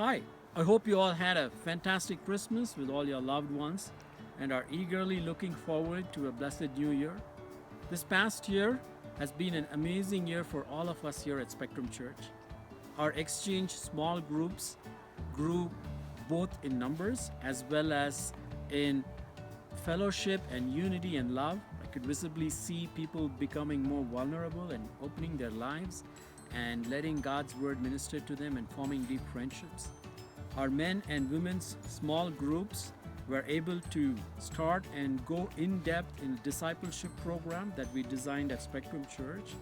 Hi, I hope you all had a fantastic Christmas with all your loved ones and are eagerly looking forward to a blessed new year. This past year has been an amazing year for all of us here at Spectrum Church. Our exchange small groups grew both in numbers as well as in fellowship and unity and love. I could visibly see people becoming more vulnerable and opening their lives and letting God's word minister to them and forming deep friendships. Our men and women's small groups were able to start and go in depth in a discipleship program that we designed at Spectrum Church.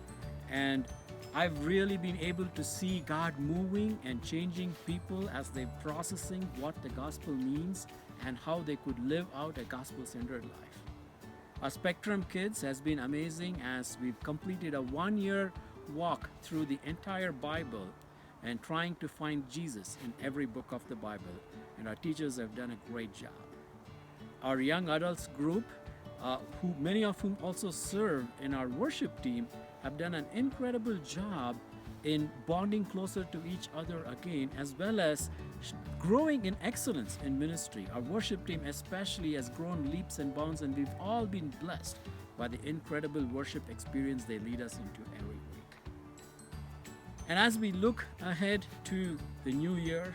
And I've really been able to see God moving and changing people as they're processing what the gospel means and how they could live out a gospel-centered life. Our Spectrum Kids has been amazing as we've completed a 1-year walk through the entire Bible and trying to find Jesus in every book of the Bible. And our teachers have done a great job. Our young adults group, who many of whom also serve in our worship team, have done an incredible job in bonding closer to each other again, as well as growing in excellence in ministry. Our worship team especially has grown leaps and bounds, and we've all been blessed by the incredible worship experience they lead us into every week. And as we look ahead to the new year,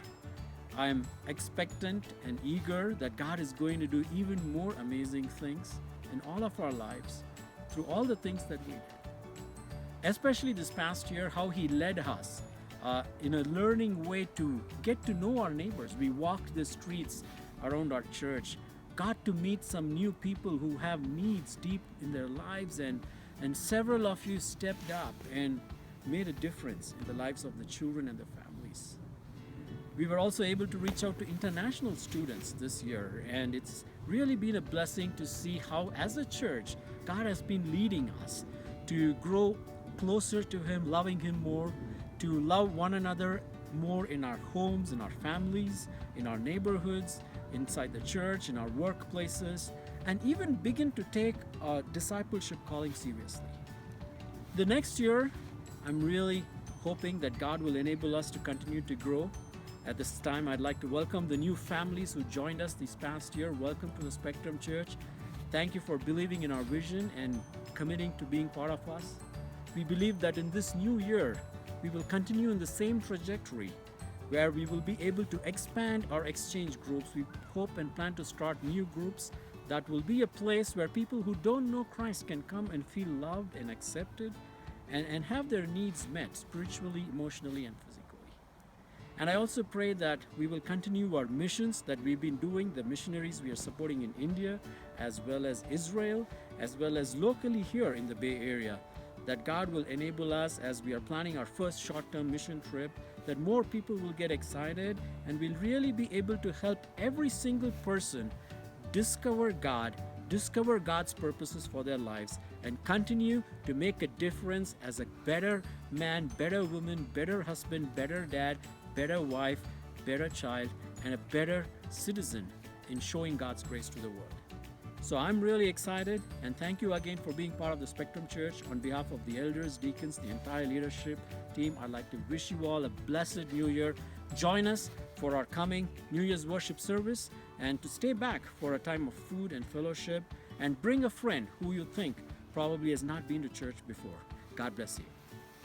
I'm expectant and eager that God is going to do even more amazing things in all of our lives through all the things that we did. Especially this past year, how He led us in a learning way to get to know our neighbors. We walked the streets around our church, got to meet some new people who have needs deep in their lives, and several of you stepped up and made a difference in the lives of the children and the families. We were also able to reach out to international students this year, and it's really been a blessing to see how, as a church, God has been leading us to grow closer to Him, loving Him more, to love one another more in our homes, in our families, in our neighborhoods, inside the church, in our workplaces, and even begin to take our discipleship calling seriously. The next year, I'm really hoping that God will enable us to continue to grow. At this time, I'd like to welcome the new families who joined us this past year. Welcome to the Spectrum Church. Thank you for believing in our vision and committing to being part of us. We believe that in this new year, we will continue in the same trajectory where we will be able to expand our exchange groups. We hope and plan to start new groups that will be a place where people who don't know Christ can come and feel loved and accepted and have their needs met spiritually, emotionally, and physically. And I also pray that we will continue our missions that we've been doing, the missionaries we are supporting in India, as well as Israel, as well as locally here in the Bay Area, that God will enable us as we are planning our first short-term mission trip, that more people will get excited and we'll really be able to help every single person discover God, discover God's purposes for their lives, and continue to make a difference as a better man, better woman, better husband, better dad, better wife, better child, and a better citizen in showing God's grace to the world. So I'm really excited, and thank you again for being part of the Spectrum Church. On behalf of the elders, deacons, the entire leadership team, I'd like to wish you all a blessed new year. Join us for our coming New Year's worship service, and to stay back for a time of food and fellowship, and bring a friend who you think probably has not been to church before. God bless you.